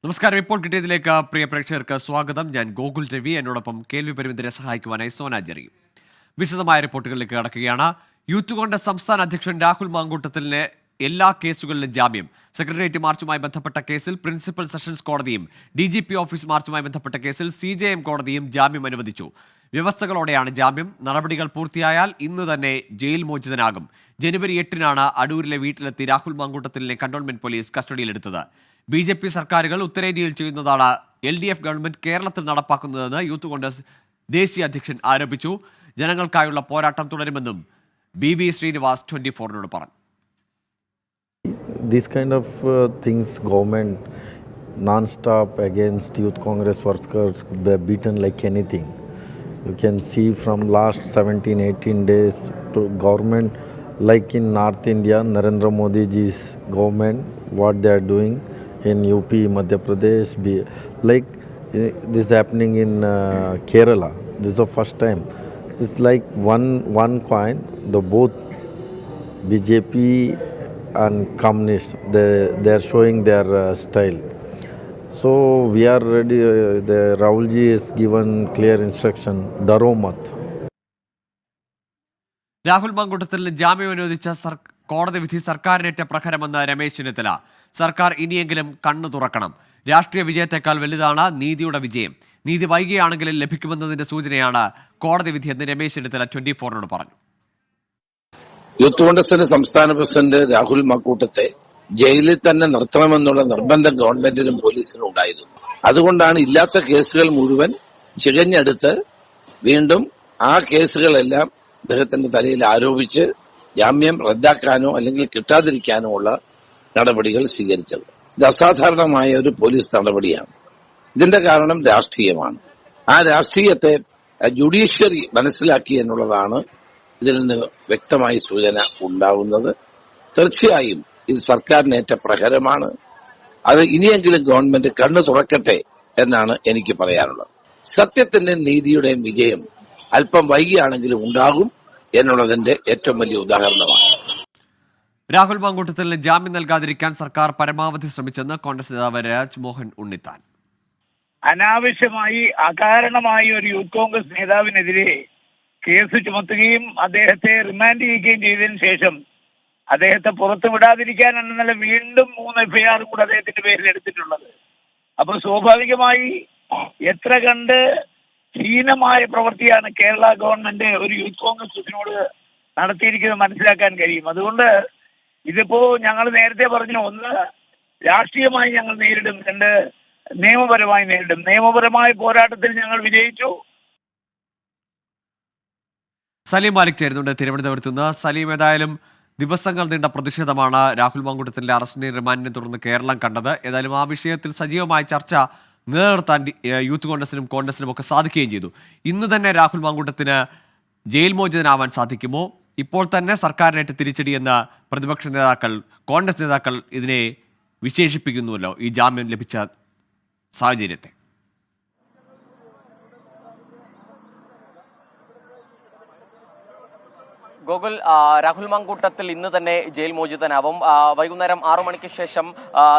നമസ്കാരം. ഇപ്പോൾ കിട്ടിയതിലേക്ക് പ്രിയ പ്രേക്ഷകർക്ക് സ്വാഗതം. ഞാൻ ഗോകുൽ രവി. എന്നോടൊപ്പം കേൾവി പരിമിതരെ സഹായിക്കുവാനായി സോന ജെറി. വിശദമായ റിപ്പോർട്ടുകളിലേക്ക് കടക്കുകയാണ്. യൂത്ത് കോൺഗ്രസ് സംസ്ഥാന അധ്യക്ഷൻ രാഹുൽ മാങ്കൂട്ടത്തിലിന് എല്ലാ കേസുകളിലും ജാമ്യം. സെക്രട്ടേറിയറ്റ് മാർച്ചുമായി ബന്ധപ്പെട്ട കേസിൽ പ്രിൻസിപ്പൽ സെഷൻസ് കോടതിയും DGP ഓഫീസ് മാർച്ചുമായി ബന്ധപ്പെട്ട കേസിൽ CJM കോടതിയും ജാമ്യം അനുവദിച്ചു. വ്യവസ്ഥകളോടെയാണ് ജാമ്യം. നടപടികൾ പൂർത്തിയായാൽ ഇന്ന് തന്നെ ജയിൽ മോചിതനാകും. ജനുവരി 8-നാണ് അടൂരിലെ വീട്ടിലെത്തി രാഹുൽ മാങ്കൂട്ടത്തിലിനെ കന്റോൺമെന്റ് പോലീസ് കസ്റ്റഡിയിലെടുത്തത്. BJP സർക്കാരുകൾ ഉത്തരേന്ത്യയിൽ ചെയ്യുന്നതാണ് LDF ഗവൺമെന്റ് കേരളത്തിൽ നടപ്പാക്കുന്നതെന്ന് യൂത്ത് കോൺഗ്രസ് ദേശീയ അധ്യക്ഷൻ ആരോപിച്ചു. ജനങ്ങൾക്കായുള്ള പോരാട്ടം തുടരുമെന്നും BV ശ്രീനിവാസ് 24-നോട് പറഞ്ഞു. This kind of things government non-stop against youth congress workers beaten like anything. You can see from last 17-18 days to government like in North India, Narendra Modi ji's government, what they are doing in UP, Madhya Pradesh, like this happening in Kerala. This is the first time. It's like one coin, the both BJP and communists, they are showing their style. So we are ready. The Rahul ji is given clear instruction, daro mat. Rahul മാങ്കൂട്ടത്തിന് ജാമ്യം അനുവദിച്ച കോടതി വിധി സർക്കാരിനേറ്റ പ്രഹരമെന്ന് രമേശ് ചെന്നിത്തല. സർക്കാർ ഇനിയെങ്കിലും കണ്ണു തുറക്കണം. രാഷ്ട്രീയ വിജയത്തെക്കാൾ വലുതാണ് നീതിയുടെ വിജയം. നീതി വൈകിയാണെങ്കിലും ലഭിക്കുമെന്നതിന്റെ സൂചനയാണ് കോടതി വിധിയെന്ന് രമേശ് ചെന്നിത്തല 24-നോട് പറഞ്ഞു. യൂത്ത് കോൺഗ്രസിന്റെ സംസ്ഥാന പ്രസിഡന്റ് രാഹുൽ മാങ്കൂട്ടത്തെ ജയിലിൽ തന്നെ നിർത്തണമെന്നുള്ള നിർബന്ധം ഗവൺമെന്റിനും പോലീസിനും ഉണ്ടായിരുന്നു. അതുകൊണ്ടാണ് ഇല്ലാത്ത കേസുകൾ മുഴുവൻ ചികഞ്ഞെടുത്ത് വീണ്ടും ആ കേസുകളെല്ലാം അദ്ദേഹത്തിന്റെ തലയിൽ ആരോപിച്ച് ജാമ്യം റദ്ദാക്കാനോ അല്ലെങ്കിൽ കിട്ടാതിരിക്കാനോ ഉള്ള നടപടികൾ സ്വീകരിച്ചത്. ഇത് അസാധാരണമായ ഒരു പോലീസ് നടപടിയാണ്. ഇതിന്റെ കാരണം രാഷ്ട്രീയമാണ്. ആ രാഷ്ട്രീയത്തെ ജുഡീഷ്യറി മനസ്സിലാക്കി എന്നുള്ളതാണ് ഇതിൽ നിന്ന് വ്യക്തമായി സൂചന ഉണ്ടാവുന്നത്. തീർച്ചയായും ഇത് സർക്കാരിനേറ്റ പ്രഹരമാണ്. അത് ഇനിയെങ്കിലും ഗവൺമെന്റ് കണ്ണു തുറക്കട്ടെ എന്നാണ് എനിക്ക് പറയാനുള്ളത്. സത്യത്തിന്റെയും നീതിയുടെയും വിജയം അല്പം വൈകിയാണെങ്കിലും ഉണ്ടാകും എന്നുള്ളതിന്റെ ഏറ്റവും വലിയ ഉദാഹരണമാണ്. രാഹുൽ മാങ്കൂട്ടത്തിന് ജാമ്യം നൽകാതിരിക്കാൻ സർക്കാർ പരമാവധി ശ്രമിച്ചെന്ന് കോൺഗ്രസ് നേതാവ് രാജ്മോഹൻ ഉണ്ണിത്താൻ. അനാവശ്യമായി അകാരണമായി ഒരു യൂത്ത് കോൺഗ്രസ് നേതാവിനെതിരെ കേസ് ചുമത്തുകയും അദ്ദേഹത്തെ റിമാൻഡ് ചെയ്യുകയും ചെയ്തതിനു ശേഷം അദ്ദേഹത്തെ പുറത്തു വിടാതിരിക്കാൻ എന്നല്ല വീണ്ടും 3 FIR കൂടെ അദ്ദേഹത്തിന്റെ പേരിൽ എടുത്തിട്ടുള്ളത്. അപ്പൊ സ്വാഭാവികമായി എത്ര കണ്ട് ഹീനമായ പ്രവൃത്തിയാണ് കേരള ഗവൺമെന്റ് ഒരു യൂത്ത് കോൺഗ്രസിനോട് നടത്തിയിരിക്കുന്നത് മനസ്സിലാക്കാൻ കഴിയും. അതുകൊണ്ട് ഇതിപ്പോ ഞങ്ങൾ നേരത്തെ പറഞ്ഞു, ഒന്ന് രാഷ്ട്രീയമായി ഞങ്ങൾ നേരിടും, 2 നിയമപരമായി നേരിടും. നിയമപരമായ പോരാട്ടത്തിൽ ഞങ്ങൾ വിജയിച്ചു. സലീം മാലിക് ചേരുന്നുണ്ട് തിരുവനന്തപുരത്ത് നിന്ന്. സലീം, ഏതായാലും ദിവസങ്ങൾ നീണ്ട പ്രതിഷേധമാണ് രാഹുൽ മാങ്കൂട്ടത്തിന്റെ അറസ്റ്റിനെ റിമാൻഡിനെ തുടർന്ന് കേരളം കണ്ടത്. ഏതായാലും ആ വിഷയത്തിൽ സജീവമായ ചർച്ച നിലനിർത്താൻ യൂത്ത് കോൺഗ്രസിനും കോൺഗ്രസിനും ഒക്കെ സാധിക്കുകയും ചെയ്തു. ഇന്ന് തന്നെ രാഹുൽ മാങ്കൂട്ടത്തിന് ജയിൽ മോചിതനാവാൻ സാധിക്കുമോ? ഇപ്പോൾ തന്നെ സർക്കാരിനേറ്റ് തിരിച്ചടിയെന്ന് പ്രതിപക്ഷ നേതാക്കൾ, കോൺഗ്രസ് നേതാക്കൾ ഇതിനെ വിശേഷിപ്പിക്കുന്നുവല്ലോ, ഈ ജാമ്യം ലഭിച്ച സാഹചര്യത്തെ. ഗോകുൽ, രാഹുൽ മാങ്കൂട്ടത്തിൽ ഇന്ന് തന്നെ ജയിൽ മോചിതനാവും. വൈകുന്നേരം 6 മണിക്ക് ശേഷം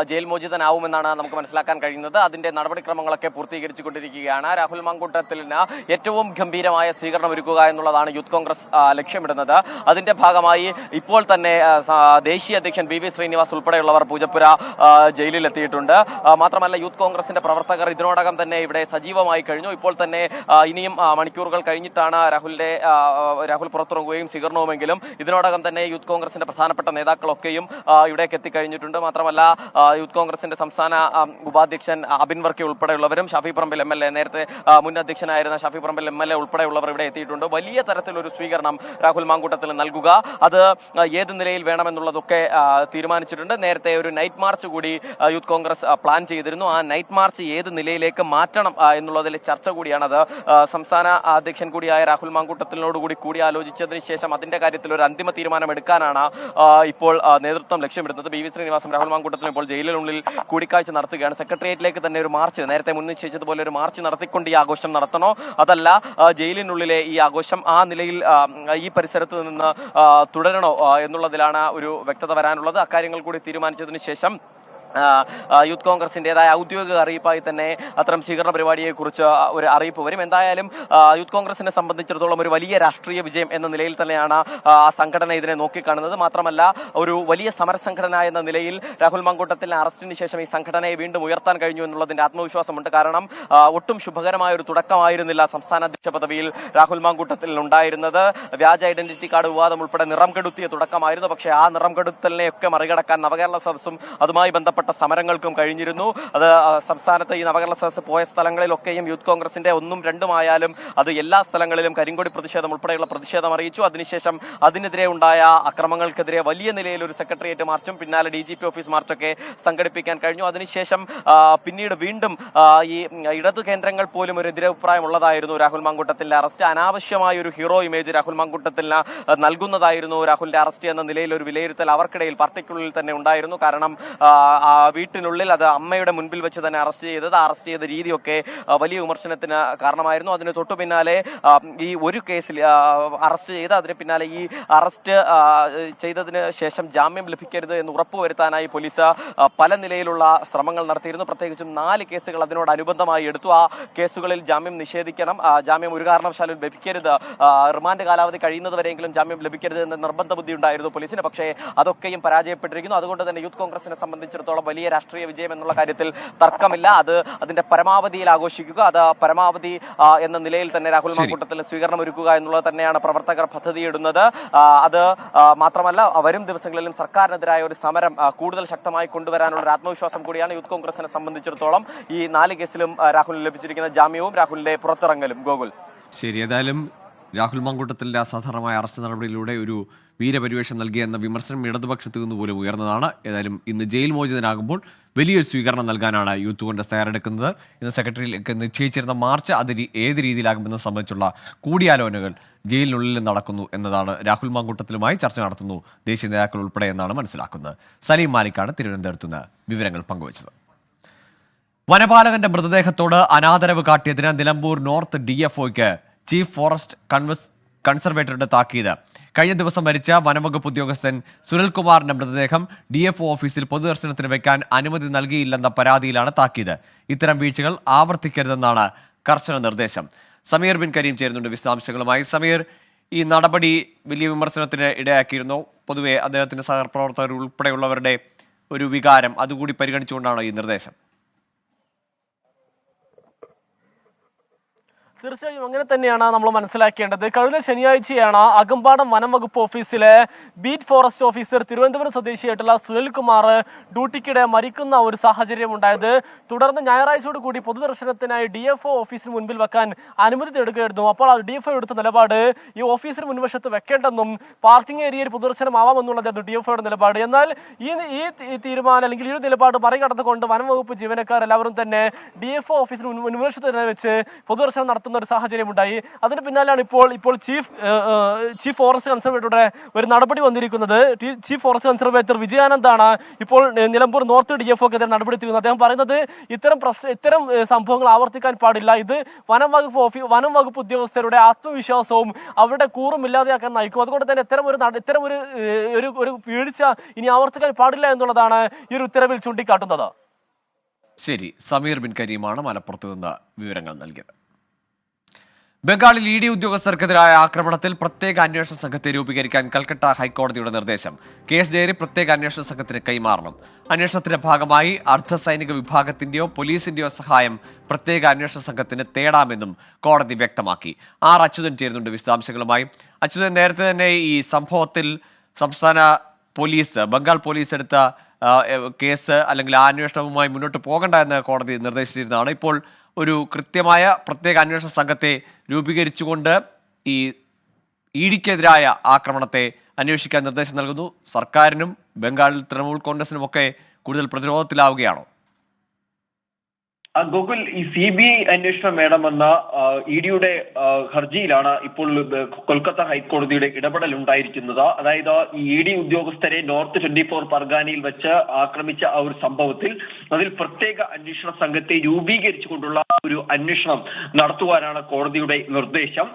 ജയിൽ മോചിതനാവുമെന്നാണ് നമുക്ക് മനസ്സിലാക്കാൻ കഴിയുന്നത്. അതിന്റെ നടപടിക്രമങ്ങളൊക്കെ പൂർത്തീകരിച്ചുകൊണ്ടിരിക്കുകയാണ്. രാഹുൽ മാങ്കൂട്ടത്തിന് ഏറ്റവും ഗംഭീരമായ സ്വീകരണം ഒരുക്കുക എന്നുള്ളതാണ് യൂത്ത് കോൺഗ്രസ് ലക്ഷ്യമിടുന്നത്. അതിന്റെ ഭാഗമായി ഇപ്പോൾ തന്നെ ദേശീയ അധ്യക്ഷൻ BV ശ്രീനിവാസ് ഉൾപ്പെടെയുള്ളവർ പൂജപ്പുര ജയിലിലെത്തിയിട്ടുണ്ട്. മാത്രമല്ല യൂത്ത് കോൺഗ്രസിന്റെ പ്രവർത്തകർ ഇതിനോടകം തന്നെ ഇവിടെ സജീവമായി കഴിഞ്ഞു. ഇപ്പോൾ തന്നെ ഇനിയും മണിക്കൂറുകൾ കഴിഞ്ഞിട്ടാണ് രാഹുൽ പുറത്തിറങ്ങുകയും സ്വീകരണം െങ്കിലും ഇതിനോടകം തന്നെ യൂത്ത് കോൺഗ്രസിന്റെ പ്രധാനപ്പെട്ട നേതാക്കളൊക്കെയും ഇവിടേക്ക് എത്തിക്കഴിഞ്ഞിട്ടുണ്ട്. മാത്രമല്ല യൂത്ത് കോൺഗ്രസിന്റെ സംസ്ഥാന ഉപാധ്യക്ഷൻ അബിൻ വർക്കി ഉൾപ്പെടെയുള്ളവരും, ഷാഫി പറമ്പിൽ MLA, നേരത്തെ മുൻ അധ്യക്ഷനായിരുന്ന ഷാഫി പറമ്പിൽ MLA ഉൾപ്പെടെയുള്ളവർ ഇവിടെ എത്തിയിട്ടുണ്ട്. വലിയ തരത്തിലൊരു സ്വീകരണം രാഹുൽ മാങ്കൂട്ടത്തിന് നൽകുക, അത് ഏത് നിലയിൽ വേണമെന്നുള്ളതൊക്കെ തീരുമാനിച്ചിട്ടുണ്ട്. നേരത്തെ ഒരു നൈറ്റ് മാർച്ച് കൂടി യൂത്ത് കോൺഗ്രസ് പ്ലാൻ ചെയ്തിരുന്നു. ആ നൈറ്റ് മാർച്ച് ഏത് നിലയിലേക്ക് മാറ്റണം എന്നുള്ളതിൽ ചർച്ച കൂടിയാണത്. സംസ്ഥാന അധ്യക്ഷൻ കൂടിയായ രാഹുൽ മാങ്കൂട്ടത്തിനോട് കൂടി ആലോചിച്ചതിന് ശേഷം അതിന്റെ കാര്യത്തിൽ ഒരു അന്തിമ തീരുമാനം എടുക്കാനാണ് ഇപ്പോൾ നേതൃത്വം ലക്ഷ്യമിടുന്നത്. BV ശ്രീനിവാസും രാഹുൽ മാങ്കൂട്ടത്തിനും ഇപ്പോൾ ജയിലിനുള്ളിൽ കൂടിക്കാഴ്ച നടത്തുകയാണ്. സെക്രട്ടേറിയറ്റിലേക്ക് തന്നെ ഒരു മാർച്ച്, നേരത്തെ മുൻനിശ്ചയിച്ചതുപോലെ ഒരു മാർച്ച് നടത്തിക്കൊണ്ട് ഈ ആഘോഷം നടത്തണോ, അതല്ല ജയിലിനുള്ളിലെ ഈ ആഘോഷം ആ നിലയിൽ ഈ പരിസരത്ത് നിന്ന് തുടരണോ എന്നുള്ളതിലാണ് ഒരു വ്യക്തത വരാനുള്ളത്. അക്കാര്യങ്ങൾ കൂടി തീരുമാനിച്ചതിന് ശേഷം യൂത്ത് കോൺഗ്രസിന്റേതായ ഔദ്യോഗിക അറിയിപ്പായി തന്നെ അത്തരം സ്വീകരണ പരിപാടിയെക്കുറിച്ച് ഒരു അറിയിപ്പ് വരും. എന്തായാലും യൂത്ത് കോൺഗ്രസിനെ സംബന്ധിച്ചിടത്തോളം ഒരു വലിയ രാഷ്ട്രീയ വിജയം എന്ന നിലയിൽ തന്നെയാണ് ആ സംഘടന ഇതിനെ നോക്കിക്കാണുന്നത്. മാത്രമല്ല ഒരു വലിയ സമരസംഘടന എന്ന നിലയിൽ രാഹുൽ മാങ്കൂട്ടത്തിലെ അറസ്റ്റിന് ശേഷം ഈ സംഘടനയെ വീണ്ടും ഉയർത്താൻ കഴിഞ്ഞു എന്നുള്ളതിന്റെ ആത്മവിശ്വാസമുണ്ട്. കാരണം ഒട്ടും ശുഭകരമായ ഒരു തുടക്കമായിരുന്നില്ല സംസ്ഥാന അധ്യക്ഷ പദവിയിൽ രാഹുൽ മാങ്കൂട്ടത്തിൽ ഉണ്ടായിരുന്നത്. വ്യാജ ഐഡന്റിറ്റി കാർഡ് വിവാദം ഉൾപ്പെടെ നിറം കെടുത്തിയ തുടക്കമായിരുന്നു. പക്ഷേ ആ നിറം കെടുത്തലിനെയൊക്കെ മറികടക്കാൻ നവകേരള സദസ്സും അതുമായി ബന്ധപ്പെട്ട സമരങ്ങൾക്കും കഴിഞ്ഞിരുന്നു. അത് സംസ്ഥാനത്ത് ഈ നവകേരള സദസ്സ് പോയ സ്ഥലങ്ങളിലൊക്കെയും യൂത്ത് കോൺഗ്രസിന്റെ 1ഉം 2ഉം ആയാലും അത് എല്ലാ സ്ഥലങ്ങളിലും കരിങ്കൊടി പ്രതിഷേധം ഉൾപ്പെടെയുള്ള പ്രതിഷേധം അറിയിച്ചു. അതിനുശേഷം അതിനെതിരെ ഉണ്ടായ അക്രമങ്ങൾക്കെതിരെ വലിയ നിലയിൽ ഒരു സെക്രട്ടേറിയറ്റ് മാർച്ചും പിന്നാലെ DGP ഓഫീസ് മാർച്ചൊക്കെ സംഘടിപ്പിക്കാൻ കഴിഞ്ഞു. അതിനുശേഷം പിന്നീട് വീണ്ടും ഈ ഇടതു കേന്ദ്രങ്ങൾ പോലും ഒരു എതിരഭിപ്രായം ഉള്ളതായിരുന്നു രാഹുൽ മാങ്കൂട്ടത്തിന്റെ അറസ്റ്റ്. അനാവശ്യമായ ഒരു ഹീറോ ഇമേജ് രാഹുൽ മാങ്കൂട്ടത്തിന് നൽകുന്നതായിരുന്നു രാഹുലിന്റെ അറസ്റ്റ് എന്ന നിലയിൽ ഒരു വിലയിരുത്തൽ അവർക്കിടയിൽ പാർട്ടിക്കുള്ളിൽ തന്നെ ഉണ്ടായിരുന്നു. കാരണം വീട്ടിനുള്ളിൽ അത് അമ്മയുടെ മുൻപിൽ വെച്ച് തന്നെ അറസ്റ്റ് ചെയ്ത രീതിയൊക്കെ വലിയ വിമർശനത്തിന് കാരണമായിരുന്നു. അതിന് തൊട്ടു പിന്നാലെ ഈ ഒരു കേസിൽ അറസ്റ്റ് ചെയ്ത് അതിന് പിന്നാലെ ഈ അറസ്റ്റ് ചെയ്തതിന് ശേഷം ജാമ്യം ലഭിക്കരുത് എന്ന് ഉറപ്പുവരുത്താനായി പോലീസ് പല നിലയിലുള്ള ശ്രമങ്ങൾ നടത്തിയിരുന്നു. പ്രത്യേകിച്ചും 4 കേസുകൾ അതിനോടനുബന്ധമായി എടുത്തു. ആ കേസുകളിൽ ജാമ്യം നിഷേധിക്കണം, ജാമ്യം ഒരു കാരണവശാലും ലഭിക്കരുത്, റിമാൻഡ് കാലാവധി കഴിയുന്നതുവരെയെങ്കിലും ജാമ്യം ലഭിക്കരുത് എന്ന നിർബന്ധ ബുദ്ധി ഉണ്ടായിരുന്നു പോലീസിന്. പക്ഷേ അതൊക്കെയും പരാജയപ്പെട്ടിരിക്കുന്നു. അതുകൊണ്ട് തന്നെ യൂത്ത് കോൺഗ്രസിനെ സംബന്ധിച്ചിടത്തോളം വലിയ രാഷ്ട്രീയ വിജയം എന്നുള്ള കാര്യത്തിൽ തർക്കമില്ല. അത് അതിന്റെ പരമാവധിയിൽ ആഘോഷിക്കുക, അത് പരമാവധി എന്ന നിലയിൽ തന്നെ രാഹുൽ മാങ്കൂട്ടത്തിൽ സ്വീകരണം ഒരുക്കുക എന്നുള്ളത് തന്നെയാണ് പ്രവർത്തകർ പദ്ധതിയിടുന്നത്. അത് മാത്രമല്ല വരും ദിവസങ്ങളിലും സർക്കാരിനെതിരായ ഒരു സമരം കൂടുതൽ ശക്തമായി കൊണ്ടുവരാനുള്ള ഒരു ആത്മവിശ്വാസം കൂടിയാണ് യൂത്ത് കോൺഗ്രസിനെ സംബന്ധിച്ചിടത്തോളം ഈ 4 കേസിലും രാഹുലിന് ലഭിച്ചിരിക്കുന്ന ജാമ്യവും രാഹുലിന്റെ പുറത്തിറങ്ങലും. ഗോകുൽ, ശരി. ഏതായാലും രാഹുൽ മാങ്കൂട്ടത്തിന്റെ അസാധാരണമായ അറസ്റ്റ് നടപടിയിലൂടെ ഒരു വീരപരിവേഷം നൽകിയെന്ന വിമർശനം ഇടതുപക്ഷത്തു നിന്ന് പോലും ഉയർന്നതാണ്. ഏതായാലും ഇന്ന് ജയിൽ മോചിതനാകുമ്പോൾ വലിയൊരു സ്വീകരണം നൽകാനാണ് യൂത്ത് കോൺഗ്രസ് തയ്യാറെടുക്കുന്നത്. ഇന്ന് സെക്രട്ടറിയിലേക്ക് നിശ്ചയിച്ചിരുന്ന മാർച്ച് അത് ഏത് രീതിയിലാകുമെന്ന് സംബന്ധിച്ചുള്ള കൂടിയാലോചനകൾ ജയിലിനുള്ളിൽ നടക്കുന്നു എന്നതാണ്. രാഹുൽ മാങ്കൂട്ടത്തിലുമായി ചർച്ച നടത്തുന്നു ദേശീയ നേതാക്കൾ ഉൾപ്പെടെ എന്നാണ് മനസ്സിലാക്കുന്നത്. സലീം മാലിക്കാണ് തിരുവനന്തപുരത്ത് നിന്ന് വിവരങ്ങൾ പങ്കുവച്ചത്. വനപാലകന്റെ മൃതദേഹത്തോട് അനാദരവ് കാട്ടിയതിന് നിലമ്പൂർ നോർത്ത് DFOയ്ക്ക് ചീഫ് ഫോറസ്റ്റ് കൺസർവേറ്ററുടെ താക്കീത്. കഴിഞ്ഞ ദിവസം മരിച്ച വനംവകുപ്പ് ഉദ്യോഗസ്ഥൻ സുനിൽകുമാറിന്റെ മൃതദേഹം DFO ഓഫീസിൽ പൊതുദർശനത്തിന് വെക്കാൻ അനുമതി നൽകിയില്ലെന്ന പരാതിയിലാണ് താക്കീത്. ഇത്തരം വീഴ്ചകൾ ആവർത്തിക്കരുതെന്നാണ് കർശന നിർദ്ദേശം. സമീർ ബിൻ കരീം ചേരുന്നുണ്ട് വിശദാംശങ്ങളുമായി. സമീർ, ഈ നടപടി വലിയ വിമർശനത്തിന് ഇടയാക്കിയിരുന്നു. പൊതുവെ അദ്ദേഹത്തിന്റെ സഹപ്രവർത്തകർ ഉൾപ്പെടെയുള്ളവരുടെ ഒരു വികാരം അതുകൂടി പരിഗണിച്ചുകൊണ്ടാണ് ഈ നിർദ്ദേശം. തീർച്ചയായും അങ്ങനെ തന്നെയാണ് നമ്മൾ മനസ്സിലാക്കേണ്ടത്. കഴിഞ്ഞ ശനിയാഴ്ചയാണ് അകമ്പാടം വനം വകുപ്പ് ഓഫീസിലെ ബീറ്റ് ഫോറസ്റ്റ് ഓഫീസർ തിരുവനന്തപുരം സ്വദേശിയായിട്ടുള്ള സുനിൽകുമാർ ഡ്യൂട്ടിക്കിടെ മരിക്കുന്ന ഒരു സാഹചര്യം ഉണ്ടായത്. തുടർന്ന് ഞായറാഴ്ചയോട് കൂടി പൊതുദർശനത്തിനായി DFO ഓഫീസിന് മുൻപിൽ വെക്കാൻ അനുമതി തേടുകയായിരുന്നു. അപ്പോൾ DFO എടുത്ത നിലപാട് ഈ ഓഫീസിന് മുൻവശത്ത് വെക്കേണ്ടെന്നും പാർക്കിംഗ് ഏരിയയിൽ പൊതുദർശനമാവാമെന്നുള്ളതായിരുന്നു DFOയുടെ നിലപാട്. എന്നാൽ ഈ തീരുമാനം അല്ലെങ്കിൽ ഈ ഒരു നിലപാട് മറികടന്നുകൊണ്ട് വനം വകുപ്പ് ജീവനക്കാർ എല്ലാവരും തന്നെ DFO ഓഫീസിന് മുൻവശത്ത് തന്നെ വെച്ച് പൊതുദർശനം നടത്തുന്ന ഒരു സാഹചര്യം ഉണ്ടായി. അതിന് പിന്നാലെയാണ് ഇപ്പോൾ ചീഫ് ഫോറസ്റ്റ് കൺസർവേറ്ററുടെ ഒരു നടപടി വന്നിരിക്കുന്നത്. ചീഫ് ഫോറസ്റ്റ് കൺസർവേറ്റർ വിജയാനന്ദാണ് ഇപ്പോൾ നിലമ്പൂർ നോർത്ത് DFOക്കെതിരെ നടപടി എടുത്തിരിക്കുന്നത്. അദ്ദേഹം പറയുന്നത് ഇത്തരം സംഭവങ്ങൾ ആവർത്തിക്കാൻ പാടില്ല. ഇത് വനം വകുപ്പ് ഉദ്യോഗസ്ഥരുടെ ആത്മവിശ്വാസവും അവരുടെ കൂറും ഇല്ലാതെയാക്കാൻ നയിക്കും. അതുകൊണ്ട് തന്നെ ഇത്തരം ഒരു വീഴ്ച ഇനി ആവർത്തിക്കാൻ പാടില്ല എന്നുള്ളതാണ് ഈ ഒരു ഉത്തരവിൽ ചൂണ്ടിക്കാട്ടുന്നത്. ശരി, സമീർ ബിൻ കരീമാണ് മലപ്പുറത്ത് നിന്ന് വിവരങ്ങൾ നൽകിയത്. ബംഗാളിൽ ED ഉദ്യോഗസ്ഥർക്കെതിരായ ആക്രമണത്തിൽ പ്രത്യേക അന്വേഷണ സംഘത്തെ രൂപീകരിക്കാൻ കൽക്കട്ട ഹൈക്കോടതിയുടെ നിർദ്ദേശം. കേസ് ഡയറി പ്രത്യേക അന്വേഷണ സംഘത്തിന് കൈമാറണം. അന്വേഷണത്തിന്റെ ഭാഗമായി അർദ്ധസൈനിക വിഭാഗത്തിന്റെയോ പോലീസിന്റെയോ സഹായം പ്രത്യേക അന്വേഷണ സംഘത്തിന് തേടാമെന്നും കോടതി വ്യക്തമാക്കി. അച്യുതൻ ചേരുന്നുണ്ട് വിശദാംശങ്ങളുമായി. അച്യുതൻ, നേരത്തെ തന്നെ ഈ സംഭവത്തിൽ സംസ്ഥാന പോലീസ്, ബംഗാൾ പോലീസ് എടുത്ത കേസ് അല്ലെങ്കിൽ ആ അന്വേഷണവുമായി മുന്നോട്ട് പോകണ്ട എന്ന് കോടതി നിർദ്ദേശിച്ചിരുന്നതാണ്. ഇപ്പോൾ ഒരു കൃത്യമായ പ്രത്യേക അന്വേഷണ സംഘത്തെ രൂപീകരിച്ചുകൊണ്ട് ഈ EDക്കെതിരായ ആക്രമണത്തെ അന്വേഷിക്കാൻ നിർദ്ദേശം നൽകുന്നു. സർക്കാരിനും ബംഗാളിൽ തൃണമൂൽ കോൺഗ്രസിനുമൊക്കെ കൂടുതൽ പ്രതിരോധത്തിലാവുകയാണോ? ഗോകുൽ, ഈ CBI അന്വേഷണം വേണമെന്ന EDയുടെ ഹർജിയിലാണ് ഇപ്പോൾ കൊൽക്കത്ത ഹൈക്കോടതിയുടെ ഇടപെടൽ ഉണ്ടായിരിക്കുന്നത്. അതായത് ഈ ED ഉദ്യോഗസ്ഥരെ നോർത്ത് 24 പർഗാനയിൽ വെച്ച് ആക്രമിച്ച ആ ഒരു സംഭവത്തിൽ അതിൽ പ്രത്യേക അന്വേഷണ സംഘത്തെ രൂപീകരിച്ചുകൊണ്ടുള്ള ഒരു അന്വേഷണം നടത്തുവാനാണ് കോടതിയുടെ നിർദ്ദേശം.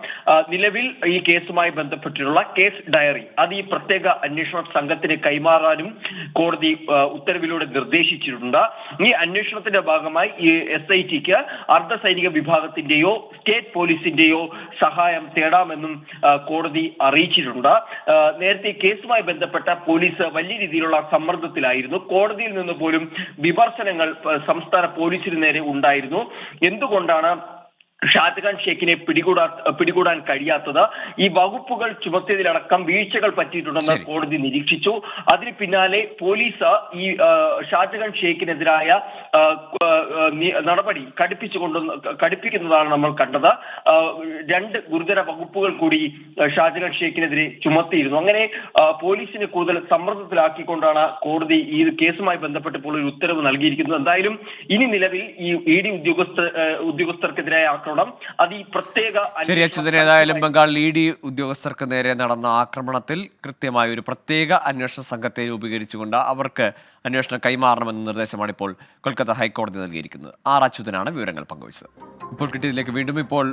നിലവിൽ ഈ കേസുമായി ബന്ധപ്പെട്ടിട്ടുള്ള കേസ് ഡയറി അത് ഈ പ്രത്യേക അന്വേഷണ സംഘത്തിന് കൈമാറാനും കോടതി ഉത്തരവിലൂടെ നിർദ്ദേശിച്ചിട്ടുണ്ട്. ഈ അന്വേഷണത്തിന്റെ ഭാഗമായി ഈ SITക്ക് അർദ്ധസൈനിക വിഭാഗത്തിന്റെയോ സ്റ്റേറ്റ് പോലീസിന്റെയോ സഹായം തേടാമെന്നും കോടതി അറിയിച്ചിട്ടുണ്ട്. നേരത്തെ കേസുമായി ബന്ധപ്പെട്ട പോലീസ് വലിയ രീതിയിലുള്ള സമ്മർദ്ദത്തിലായിരുന്നു. കോടതിയിൽ നിന്ന് പോലും വിമർശനങ്ങൾ സംസ്ഥാന പോലീസിന് നേരെ ഉണ്ടായിരുന്നു. എന്തുകൊണ്ടാണ് ഷാജഹാൻ ഷേഖിനെ പിടികൂടാൻ കഴിയാത്തത്? ഈ വകുപ്പുകൾ ചുമത്തിയതിലടക്കം വീഴ്ചകൾ പറ്റിയിട്ടുണ്ടെന്ന് കോടതി നിരീക്ഷിച്ചു. അതിന് പിന്നാലെ പോലീസ് ഈ ഷാജഹാൻ ഷേഖിനെതിരായ നടപടി കടുപ്പിക്കുന്നതാണ് നമ്മൾ കണ്ടത്. 2 ഗുരുതര വകുപ്പുകൾ കൂടി ഷാജഹാൻ ഷേഖിനെതിരെ ചുമത്തിയിരുന്നു. അങ്ങനെ പോലീസിനെ കൂടുതൽ സമ്മർദ്ദത്തിലാക്കിക്കൊണ്ടാണ് കോടതി ഈ കേസുമായി ബന്ധപ്പെട്ടപ്പോൾ ഒരു ഉത്തരവ് നൽകിയിരിക്കുന്നത്. എന്തായാലും ഇനി നിലവിൽ ഈ ED ഉദ്യോഗസ്ഥർക്കെതിരായ അത് ഈ പ്രത്യേക ശരി അച്യുതൻ, ഏതായാലും ബംഗാൾ ED ഉദ്യോഗസ്ഥർക്ക് നേരെ നടന്ന ആക്രമണത്തിൽ കൃത്യമായ ഒരു പ്രത്യേക അന്വേഷണ സംഘത്തെ രൂപീകരിച്ചുകൊണ്ട് അവർക്ക് അന്വേഷണം കൈമാറണമെന്ന നിർദ്ദേശമാണ് ഇപ്പോൾ കൊൽക്കത്ത ഹൈക്കോടതി നൽകിയിരിക്കുന്നത്. അച്യുതനാണ് വിവരങ്ങൾ പങ്കുവച്ചത്. ഇപ്പോൾ കിട്ടിയതിലേക്ക് വീണ്ടും ഇപ്പോൾ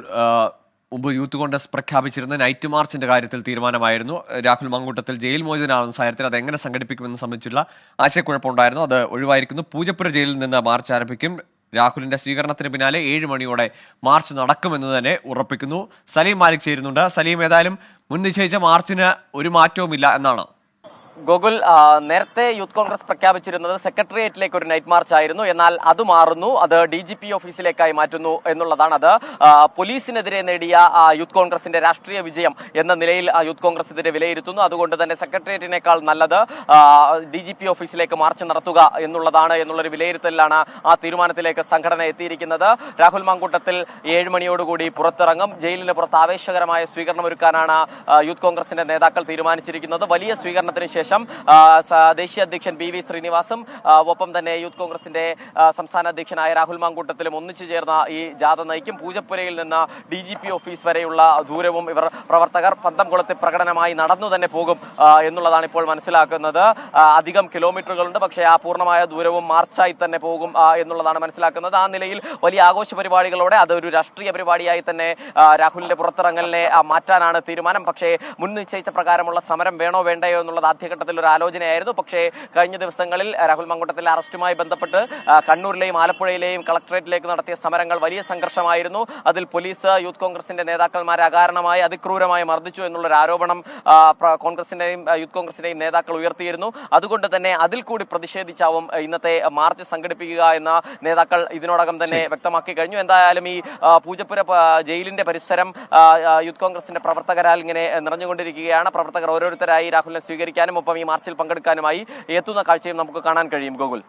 മുമ്പ് യൂത്ത് കോൺഗ്രസ് പ്രഖ്യാപിച്ചിരുന്ന നൈറ്റ് മാർച്ചിന്റെ കാര്യത്തിൽ തീരുമാനമായിരുന്നു. രാഹുൽ മാങ്കൂട്ടത്തിൽ ജയിൽ മോചിതനാവുന്ന സാഹചര്യത്തിൽ അത് എങ്ങനെ സംഘടിപ്പിക്കുമെന്ന് സംബന്ധിച്ചുള്ള ആശയക്കുഴപ്പമുണ്ടായിരുന്നു. അത് ഒഴിവായിരിക്കുന്നു. പൂജപ്പുര ജയിലിൽ നിന്ന് മാർച്ച് ആരംഭിക്കും. രാഹുലിന്റെ സ്വീകരണത്തിന് പിന്നാലെ 7 മണിയോടെ മാർച്ച് നടക്കുമെന്ന് തന്നെ ഉറപ്പിക്കുന്നു. സലീം മാലിക് ചേരുന്നുണ്ട്. സലീം, ഏതായാലും മുൻ നിശ്ചയിച്ച മാർച്ചിന് ഒരു മാറ്റവുമില്ല എന്നാണ്. ഗോകുൽ, നേരത്തെ യൂത്ത് കോൺഗ്രസ് പ്രഖ്യാപിച്ചിരുന്നത് സെക്രട്ടേറിയറ്റിലേക്ക് ഒരു നൈറ്റ് മാർച്ച് ആയിരുന്നു. എന്നാൽ അത് മാറുന്നു, അത് DGP ഓഫീസിലേക്കായി മാറ്റുന്നു എന്നുള്ളതാണ്. അത് പോലീസിനെതിരെ നേടിയ യൂത്ത് കോൺഗ്രസിന്റെ രാഷ്ട്രീയ വിജയം എന്ന നിലയിൽ യൂത്ത് കോൺഗ്രസ് ഇതിനെ വിലയിരുത്തുന്നു. അതുകൊണ്ട് തന്നെ സെക്രട്ടേറിയറ്റിനേക്കാൾ നല്ലത് DGP ഓഫീസിലേക്ക് മാർച്ച് നടത്തുക എന്നുള്ളതാണ് എന്നുള്ളൊരു വിലയിരുത്തലിലാണ് ആ തീരുമാനത്തിലേക്ക് സംഘടന എത്തിയിരിക്കുന്നത്. രാഹുൽ മാങ്കൂട്ടത്തിൽ 7 മണിയോടുകൂടി പുറത്തിറങ്ങും. ജയിലിന് പുറത്ത് ആവേശകരമായ സ്വീകരണം ഒരുക്കാനാണ് യൂത്ത് കോൺഗ്രസിന്റെ നേതാക്കൾ തീരുമാനിച്ചിരിക്കുന്നത്. വലിയ സ്വീകരണത്തിന് ശേഷം ദേശീയ അധ്യക്ഷൻ PV ശ്രീനിവാസും ഒപ്പം തന്നെ യൂത്ത് കോൺഗ്രസിന്റെ സംസ്ഥാന അധ്യക്ഷനായ രാഹുൽ മാങ്കൂട്ടത്തിലും ഒന്നിച്ചു ചേർന്ന ഈ ജാഥ നയിക്കും. പൂജപ്പുരയിൽ നിന്ന് DGP ഓഫീസ് വരെയുള്ള ദൂരവും ഇവർ പ്രവർത്തകർ പന്തംകുളത്ത് പ്രകടനമായി നടന്നു തന്നെ പോകും എന്നുള്ളതാണ് ഇപ്പോൾ മനസ്സിലാക്കുന്നത്. അധികം കിലോമീറ്ററുകളുണ്ട്, പക്ഷേ ആ പൂർണ്ണമായ ദൂരവും മാർച്ചായി തന്നെ പോകും എന്നുള്ളതാണ് മനസ്സിലാക്കുന്നത്. ആ നിലയിൽ വലിയ ആഘോഷ പരിപാടികളോടെ അതൊരു രാഷ്ട്രീയ പരിപാടിയായി തന്നെ രാഹുലിന്റെ പുറത്തിറങ്ങലിനെ മാറ്റാനാണ് തീരുമാനം. പക്ഷേ മുൻ നിശ്ചയിച്ച പ്രകാരമുള്ള സമരം വേണോ വേണ്ടയോ എന്നുള്ളത് ആദ്യഘട്ടത്തിൽ ഒരു ആലോചനയായിരുന്നു. പക്ഷേ കഴിഞ്ഞ ദിവസങ്ങളിൽ രാഹുൽ മാങ്കൂട്ടത്തിലെ അറസ്റ്റുമായി ബന്ധപ്പെട്ട് കണ്ണൂരിലെയും ആലപ്പുഴയിലെയും കളക്ടറേറ്റിലേക്ക് നടത്തിയ സമരങ്ങൾ വലിയ സംഘർഷമായിരുന്നു. അതിൽ പോലീസ് യൂത്ത് കോൺഗ്രസിന്റെ നേതാക്കന്മാരെ അകാരണമായി അതിക്രൂരമായി മർദ്ദിച്ചു എന്നുള്ളൊരു ആരോപണം കോൺഗ്രസിന്റെയും യൂത്ത് കോൺഗ്രസിന്റെയും നേതാക്കൾ ഉയർത്തിയിരുന്നു. അതുകൊണ്ട് തന്നെ അതിൽ കൂടി പ്രതിഷേധിച്ചാവും ഇന്നത്തെ മാർച്ച് സംഘടിപ്പിക്കുക എന്ന നേതാക്കൾ ഇതിനോടകം തന്നെ വ്യക്തമാക്കി കഴിഞ്ഞു. എന്തായാലും ഈ പൂജപ്പുര ജയിലിന്റെ പരിസരം യൂത്ത് കോൺഗ്രസിന്റെ പ്രവർത്തകരാൽ ഇങ്ങനെ നിറഞ്ഞുകൊണ്ടിരിക്കുകയാണ്. പ്രവർത്തകർ ഓരോരുത്തരായി രാഹുലിനെ സ്വീകരിക്കാനും ഒപ്പം ഈ മാർച്ചിൽ പങ്കെടുക്കാനുമായി എത്തുന്ന കാഴ്ചയും നമുക്ക് കാണാൻ കഴിയും. ഗോകുൽ,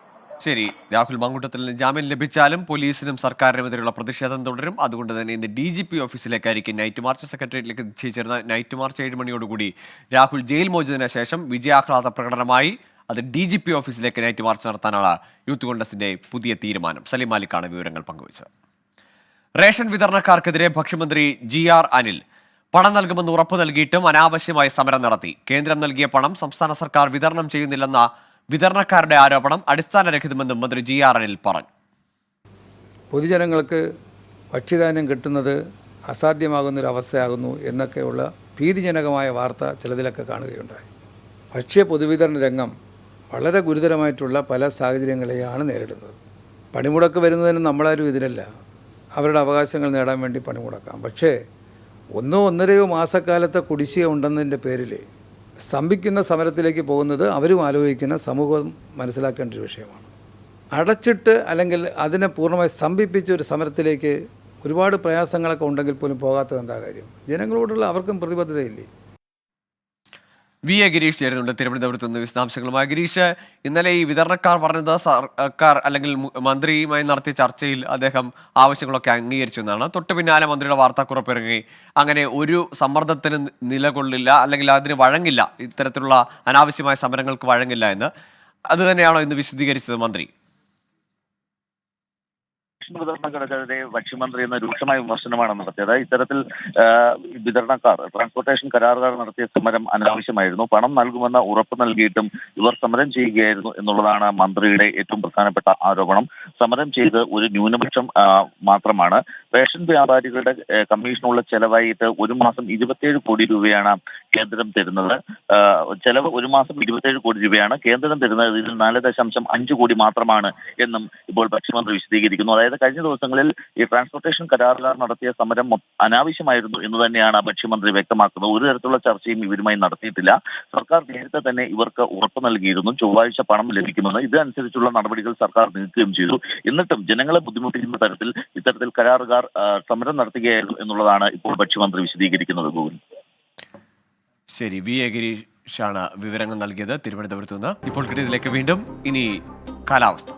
ശരി. രാഹുൽ മാങ്കൂട്ടത്തിന് ജാമ്യം ലഭിച്ചാലും പോലീസിനും സർക്കാരിനുമെതിരെയുള്ള പ്രതിഷേധം തുടരും. അതുകൊണ്ട് തന്നെ ഇന്ന് DGP ഓഫീസിലേക്കായിരിക്കും നൈറ്റ് മാർച്ച്. സെക്രട്ടേറിയറ്റിലേക്ക് നിശ്ചയിച്ചിരുന്ന നൈറ്റ് മാർച്ച് 7 മണിയോടുകൂടി രാഹുൽ ജയിൽ മോചിതന് ശേഷം വിജയാഹ്ലാദ പ്രകടനമായി അത് DGP ഓഫീസിലേക്ക് നൈറ്റ് മാർച്ച് നടത്താനാണ് യൂത്ത് കോൺഗ്രസിന്റെ പുതിയ തീരുമാനം. സലീം മാലിക്കാണ് വിവരങ്ങൾ പങ്കുവച്ചത്. റേഷൻ വിതരണക്കാർക്കെതിരെ ഭക്ഷ്യമന്ത്രി GR അനിൽ പണം നൽകുമെന്ന് ഉറപ്പു നൽകിയിട്ടും അനാവശ്യമായി സമരം നടത്തി. കേന്ദ്രം നൽകിയ പണം സംസ്ഥാന സർക്കാർ വിതരണം ചെയ്യുന്നില്ലെന്ന വിതരണക്കാരുടെ ആരോപണം അടിസ്ഥാനരഹിതമെന്നും മന്ത്രി GR അനിൽ പറഞ്ഞു. പൊതുജനങ്ങൾക്ക് ഭക്ഷ്യധാന്യം കിട്ടുന്നത് അസാധ്യമാകുന്നൊരവസ്ഥയാകുന്നു എന്നൊക്കെയുള്ള ഭീതിജനകമായ വാർത്ത ചിലതിലൊക്കെ കാണുകയുണ്ടായി. ഭക്ഷ്യ പൊതുവിതരണ രംഗം വളരെ ഗുരുതരമായിട്ടുള്ള പല സാഹചര്യങ്ങളെയാണ് നേരിടുന്നത്. പണിമുടക്ക് വരുന്നതിന് നമ്മളാരും എതിരല്ല. അവരുടെ അവകാശങ്ങൾ നേടാൻ വേണ്ടി പണിമുടക്കാം. പക്ഷേ 1-1.5 മാസക്കാലത്തെ കുടിശ്ശിക ഉണ്ടെന്നതിൻ്റെ പേരിൽ സ്തംഭിക്കുന്ന സമരത്തിലേക്ക് പോകുന്നത് അവരും ആലോചിക്കുന്ന സമൂഹം മനസ്സിലാക്കേണ്ട ഒരു വിഷയമാണ്. അടച്ചിട്ട് അല്ലെങ്കിൽ അതിനെ പൂർണ്ണമായി സ്തംഭിപ്പിച്ച ഒരു സമരത്തിലേക്ക് ഒരുപാട് പ്രയാസങ്ങളൊക്കെ ഉണ്ടെങ്കിൽ പോലും പോകാത്തത് എന്താ കാര്യം? ജനങ്ങളോടുള്ള അവർക്കും പ്രതിബദ്ധതയില്ലേ? VA ഗിരീഷ് ചേരുന്നുണ്ട് തിരുവനന്തപുരത്ത് നിന്ന് വിശദാംശങ്ങളുമായി. ഗിരീഷ്, ഇന്നലെ ഈ വിതരണക്കാർ പറഞ്ഞത് സർക്കാർ അല്ലെങ്കിൽ മന്ത്രിയുമായി നടത്തിയ ചർച്ചയിൽ അദ്ദേഹം ആവശ്യങ്ങളൊക്കെ അംഗീകരിച്ചു എന്നാണ്. തൊട്ടു പിന്നാലെ മന്ത്രിയുടെ വാർത്താക്കുറിപ്പ് ഇറങ്ങി. അങ്ങനെ ഒരു സമ്മർദ്ദത്തിന് നിലകൊള്ളില്ല, അല്ലെങ്കിൽ അതിന് വഴങ്ങില്ല, ഇത്തരത്തിലുള്ള അനാവശ്യമായ സമരങ്ങൾക്ക് വഴങ്ങില്ല എന്ന്. അത് തന്നെയാണോ ഇന്ന് വിശദീകരിച്ചത് മന്ത്രി? റേഷൻ വിതരണക്കാർക്കെതിരെ ഭക്ഷ്യമന്ത്രി എന്ന രൂക്ഷമായ വിമർശനമാണ് നടത്തിയത്. ഇത്തരത്തിൽ വിതരണക്കാർ, ട്രാൻസ്പോർട്ടേഷൻ കരാറുകാർ നടത്തിയ സമരം അനാവശ്യമായിരുന്നു. പണം നൽകുമെന്ന ഉറപ്പ് നൽകിയിട്ടും ഇവർ സമരം ചെയ്യുകയായിരുന്നു എന്നുള്ളതാണ് മന്ത്രിയുടെ ഏറ്റവും പ്രധാനപ്പെട്ട ആരോപണം. സമരം ചെയ്ത് ഒരു ന്യൂനപക്ഷം മാത്രമാണ്. റേഷൻ വ്യാപാരികളുടെ കമ്മീഷനുള്ള ചെലവായിട്ട് ഒരു മാസം 27 കോടി രൂപയാണ് കേന്ദ്രം തരുന്നത്. ചെലവ് ഒരു മാസം 27 കോടി രൂപയാണ് കേന്ദ്രം തരുന്നത്. ഇതിൽ 4.5 കോടി മാത്രമാണ് എന്നും ഇപ്പോൾ ഭക്ഷ്യമന്ത്രി വിശദീകരിക്കുന്നു. അതായത് കഴിഞ്ഞ ദിവസങ്ങളിൽ ഈ ട്രാൻസ്പോർട്ടേഷൻ കരാറുകാർ നടത്തിയ സമരം അനാവശ്യമായിരുന്നു എന്ന് തന്നെയാണ് ഭക്ഷ്യമന്ത്രി വ്യക്തമാക്കുന്നത്. ഒരു തരത്തിലുള്ള ചർച്ചയും ഇവരുമായി നടത്തിയിട്ടില്ല. സർക്കാർ നേരത്തെ തന്നെ ഇവർക്ക് ഉറപ്പ് നൽകിയിരുന്നു ചൊവ്വാഴ്ച പണം ലഭിക്കുമെന്ന്. ഇതനുസരിച്ചുള്ള നടപടികൾ സർക്കാർ നീക്കുകയും ചെയ്തു. എന്നിട്ടും ജനങ്ങളെ ബുദ്ധിമുട്ടിക്കുന്ന തരത്തിൽ ഇത്തരത്തിൽ കരാറുകാർ സമരം നടത്തുകയായിരുന്നു എന്നുള്ളതാണ് ഇപ്പോൾ ഭക്ഷ്യമന്ത്രി വിശദീകരിക്കുന്നത്. ഗൂഗിൾ ശരി, വി എ ഗിരീഷാണ് വിവരങ്ങൾ നൽകിയത് തിരുവനന്തപുരത്ത് നിന്ന്. ഇപ്പോൾ കിട്ടിയതിലേക്ക് വീണ്ടും ഇനി കാലാവസ്ഥ.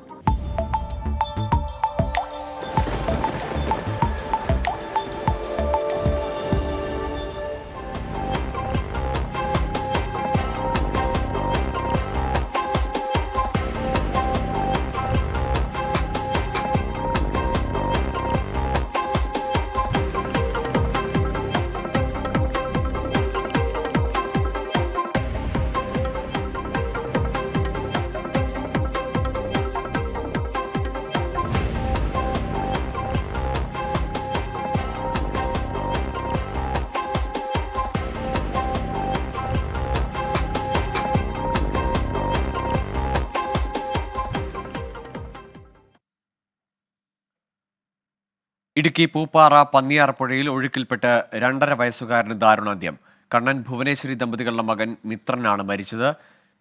ഇടുക്കി പൂപ്പാറ പന്നിയാർ പുഴയിൽ ഒഴുക്കിൽപ്പെട്ട് 2.5 വയസ്സുകാരന് ദാരുണാന്ത്യം. കണ്ണൻ ഭുവനേശ്വരി ദമ്പതികളുടെ മകൻ മിത്രനാണ് മരിച്ചത്.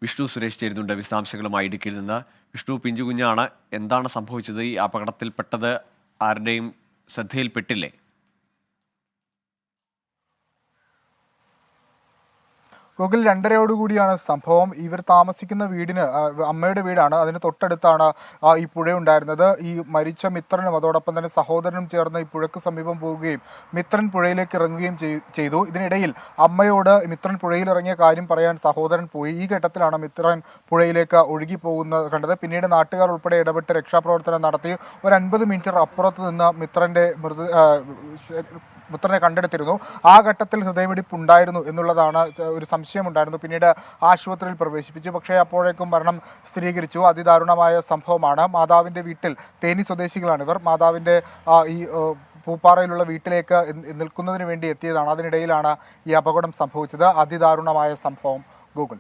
വിഷ്ണു സുരേഷ് ചേരുന്നുണ്ട് വിശദാംശങ്ങളുമായി ഇടുക്കിയിൽ നിന്ന്. വിഷ്ണു, പിഞ്ചുകുഞ്ഞാണ്, എന്താണ് സംഭവിച്ചത്? ഈ അപകടത്തിൽപ്പെട്ടത് ആരുടെയും ശ്രദ്ധയിൽപ്പെട്ടില്ലേ? ഗൂഗിൾ 2:30 സംഭവം. ഇവർ താമസിക്കുന്ന വീടിന്, അമ്മയുടെ വീടാണ്, അതിന് തൊട്ടടുത്താണ് ഈ പുഴ ഉണ്ടായിരുന്നത്. ഈ മരിച്ച മിത്രനും അതോടൊപ്പം തന്നെ സഹോദരനും ചേർന്ന് ഈ പുഴയ്ക്ക് സമീപം പോവുകയും മിത്രൻ പുഴയിലേക്ക് ഇറങ്ങുകയും ചെയ്തു. ഇതിനിടയിൽ അമ്മയോട് മിത്രൻ പുഴയിൽ ഇറങ്ങിയ കാര്യം പറയാൻ സഹോദരൻ പോയി. ഈ ഘട്ടത്തിലാണ് മിത്രൻ പുഴയിലേക്ക് ഒഴുകി പോകുന്നത് കണ്ടത്. പിന്നീട് നാട്ടുകാർ ഉൾപ്പെടെ ഇടപെട്ട് രക്ഷാപ്രവർത്തനം നടത്തി. ഒരു 50 മീറ്റർ അപ്പുറത്ത് നിന്ന് മിത്രനെ കണ്ടെടുത്തിരുന്നു. ആ ഘട്ടത്തിൽ ഹൃദയമിടിപ്പ് ഉണ്ടായിരുന്നു എന്നുള്ളതാണ് ഒരു സംശയമുണ്ടായിരുന്നു. പിന്നീട് ആശുപത്രിയിൽ പ്രവേശിപ്പിച്ചു. പക്ഷേ അപ്പോഴേക്കും മരണം സ്ഥിരീകരിച്ചു. അതിദാരുണമായ സംഭവമാണ്. മാതാവിൻ്റെ വീട്ടിൽ, തേനി സ്വദേശികളാണ് ഇവർ, മാതാവിൻ്റെ ഈ പൂപ്പാറയിലുള്ള വീട്ടിലേക്ക് നിൽക്കുന്നതിന് വേണ്ടി എത്തിയതാണ്. അതിനിടയിലാണ് ഈ അപകടം സംഭവിച്ചത്. അതിദാരുണമായ സംഭവം. ഗൂഗിൾ.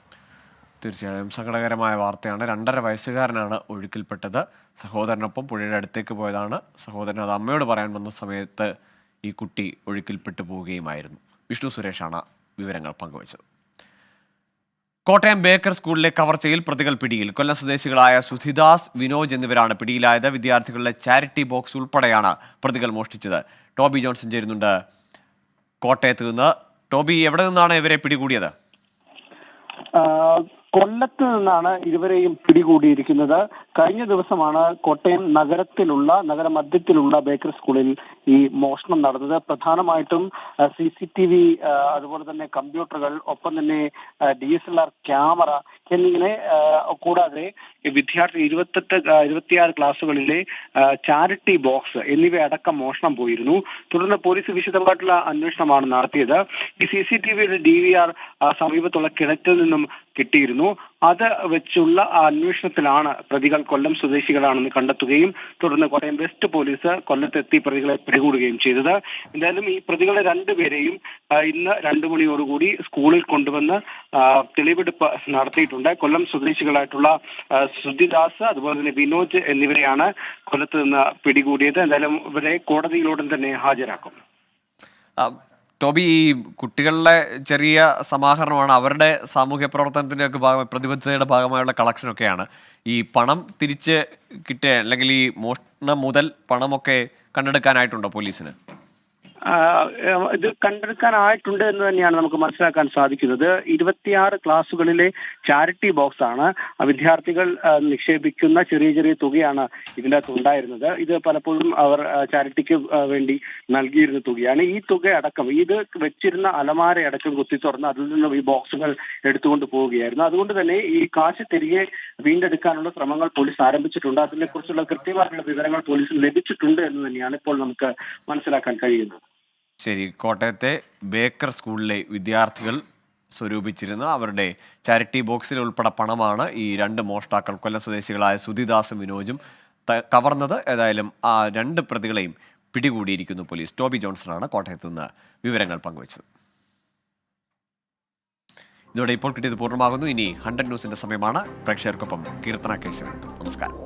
തീർച്ചയായും സങ്കടകരമായ വാർത്തയാണ്. 2.5 വയസ്സുകാരനാണ് ഒഴുക്കിൽപ്പെട്ടത്. സഹോദരനൊപ്പം പുഴയുടെ അടുത്തേക്ക് പോയതാണ്. സഹോദരൻ അത് അമ്മയോട് പറയാൻ വന്ന സമയത്ത് ഈ കുട്ടി ഒഴുക്കിൽപ്പെട്ടു പോവുകയുമായിരുന്നു. വിഷ്ണു സുരേഷാണ് വിവരങ്ങൾ പങ്കുവച്ചത്. കോട്ടയം ബേക്കർ സ്കൂളിലെ കവർച്ചയിൽ പ്രതികൾ പിടിയിൽ. കൊല്ലം സ്വദേശികളായ സുധിദാസ്, വിനോജ് എന്നിവരാണ് പിടിയിലായത്. വിദ്യാർത്ഥികളുടെ ചാരിറ്റി ബോക്സ് ഉൾപ്പെടെയാണ് പ്രതികൾ മോഷ്ടിച്ചത്. ടോബി ജോൺസൺ ചേരുന്നുണ്ട് കോട്ടയത്ത് നിന്ന്. ടോബി, എവിടെ നിന്നാണ് ഇവരെ പിടികൂടിയത്? കൊല്ലത്ത് നിന്നാണ് ഇരുവരെയും പിടികൂടിയിരിക്കുന്നത്. കഴിഞ്ഞ ദിവസമാണ് കോട്ടയം നഗരമധ്യത്തിലുള്ള ബേക്കർ സ്കൂളിൽ ഈ മോഷണം നടന്നത്. പ്രധാനമായിട്ടും CCTV, അതുപോലെ തന്നെ കമ്പ്യൂട്ടറുകൾ, ഒപ്പം തന്നെ DSLR ക്യാമറ എന്നിങ്ങനെ കൂടാതെ വിദ്യാർത്ഥി 26 ക്ലാസ്സുകളിലെ ചാരിറ്റി ബോക്സ് എന്നിവയടക്കം മോഷണം പോയിരുന്നു. തുടർന്ന് പോലീസ് വിശദമായിട്ടുള്ള അന്വേഷണമാണ് നടത്തിയത്. ഈ CCTVയുടെ DVR സമീപത്തുള്ള കിണറ്റിൽ നിന്നും കിട്ടിയിരുന്നു. അത് വെച്ചുള്ള അന്വേഷണത്തിലാണ് പ്രതികൾ കൊല്ലം സ്വദേശികളാണെന്ന് കണ്ടെത്തുകയും തുടർന്ന് കോട്ടയം വെസ്റ്റ് പോലീസ് കൊല്ലത്തെത്തി പ്രതികളെ പിടികൂടുകയും ചെയ്തത്. എന്തായാലും ഈ പ്രതികളെ രണ്ടുപേരെയും ഇന്ന് 2 മണിയോടുകൂടി സ്കൂളിൽ കൊണ്ടുവന്ന് തെളിവെടുപ്പ് നടത്തിയിട്ടുണ്ട്. കൊല്ലം സ്വദേശികളായിട്ടുള്ള സുധിദാസ്, അതുപോലെ തന്നെ വിനോജ് എന്നിവരെയാണ് കൊല്ലത്ത് നിന്ന് പിടികൂടിയത്. എന്തായാലും ഇവരെ കോടതിയിലുടൻ തന്നെ ഹാജരാക്കും. ടോബി, ഈ കുട്ടികളുടെ ചെറിയ സമാഹരണമാണ്, അവരുടെ സാമൂഹ്യ പ്രവർത്തനത്തിൻ്റെ ഒക്കെ പ്രതിബദ്ധതയുടെ ഭാഗമായുള്ള കളക്ഷനൊക്കെയാണ്. ഈ പണം തിരിച്ച് കിട്ടിയ, അല്ലെങ്കിൽ ഈ മോഷണം മുതൽ പണമൊക്കെ കണ്ടെടുക്കാനായിട്ടുണ്ടോ പോലീസിന്? ഇത് കണ്ടെടുക്കാനായിട്ടുണ്ട് എന്ന് തന്നെയാണ് നമുക്ക് മനസ്സിലാക്കാൻ സാധിക്കുന്നത്. 26 ക്ലാസ്സുകളിലെ ചാരിറ്റി ബോക്സ് ആണ് വിദ്യാർത്ഥികൾ നിക്ഷേപിക്കുന്ന ചെറിയ ചെറിയ തുകയാണ് ഇതിനകത്ത് ഉണ്ടായിരുന്നത്. ഇത് പലപ്പോഴും അവർ ചാരിറ്റിക്ക് വേണ്ടി നൽകിയിരുന്ന തുകയാണ്. ഈ തുക അടക്കം ഇത് വെച്ചിരുന്ന അലമാര അടക്കം കുത്തി തുറന്ന് അതിൽ നിന്ന് ഈ ബോക്സുകൾ എടുത്തുകൊണ്ട് പോവുകയായിരുന്നു. അതുകൊണ്ട് തന്നെ ഈ കാശ് തിരികെ വീണ്ടെടുക്കാനുള്ള ശ്രമങ്ങൾ പോലീസ് ആരംഭിച്ചിട്ടുണ്ട്. അതിനെക്കുറിച്ചുള്ള കൃത്യമായിട്ടുള്ള വിവരങ്ങൾ പോലീസിന് ലഭിച്ചിട്ടുണ്ട് എന്ന് തന്നെയാണ് ഇപ്പോൾ നമുക്ക് മനസ്സിലാക്കാൻ കഴിയുന്നത്. ശരി, കോട്ടയത്തെ ബേക്കർ സ്കൂളിലെ വിദ്യാർത്ഥികൾ സ്വരൂപിച്ചിരുന്ന അവരുടെ ചാരിറ്റി ബോക്സിൽ ഉൾപ്പെടെ പണമാണ് ഈ 2 മോഷ്ടാക്കൾ കൊല്ലം സ്വദേശികളായ സുധിദാസും വിനോജും കവർന്നത്. ഏതായാലും ആ 2 പ്രതികളെയും പിടികൂടിയിരിക്കുന്നു പോലീസ്. ടോബി ജോൺസണാണ് കോട്ടയത്ത് നിന്ന് വിവരങ്ങൾ പങ്കുവച്ചത്. ഇതോടെ ഇപ്പോൾ കിട്ടിയത് പൂർണ്ണമാകുന്നു. ഇനി 100 ന്യൂസിന്റെ സമയമാണ്. പ്രേക്ഷകർക്കൊപ്പം കീർത്തന കേശവൻ. നമസ്കാരം.